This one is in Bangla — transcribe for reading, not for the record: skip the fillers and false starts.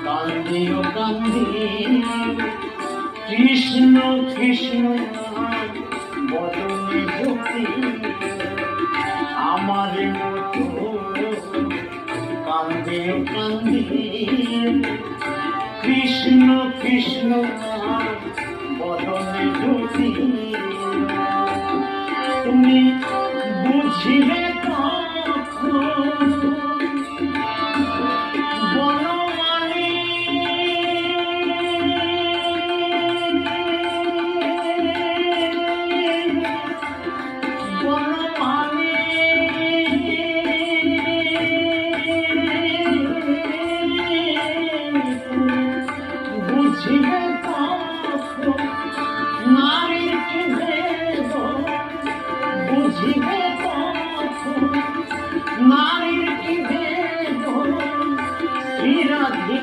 কান্দিও কান্দি কৃষ্ণ কৃষ্ণ বদনে ভক্তি আমার মতো কান্দিও কান্দি কৃষ্ণ কৃষ্ণ বদনে ভক্তি তুমি বুঝিবে বুঝিবে